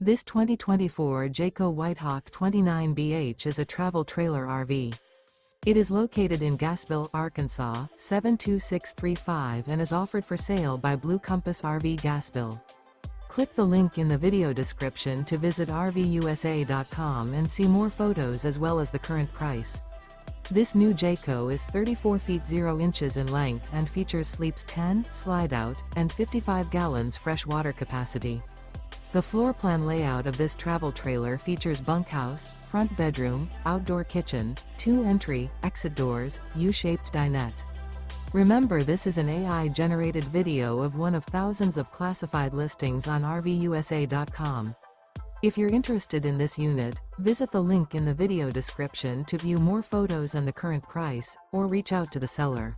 This 2024 Jayco White Hawk 29BH is a travel trailer RV. It is located in Gassville, Arkansas, 72635 and is offered for sale by Blue Compass RV Gassville. Click the link in the video description to visit RVUSA.com and see more photos as well as the current price. This new Jayco is 34 feet 0 inches in length and features sleeps 10, slide-out, and 55 gallons fresh water capacity. The floor plan layout of this travel trailer features bunkhouse, front bedroom, outdoor kitchen, 2 entry, exit doors, U-shaped dinette. Remember, this is an AI-generated video of one of thousands of classified listings on RVUSA.com. If you're interested in this unit, visit the link in the video description to view more photos and the current price, or reach out to the seller.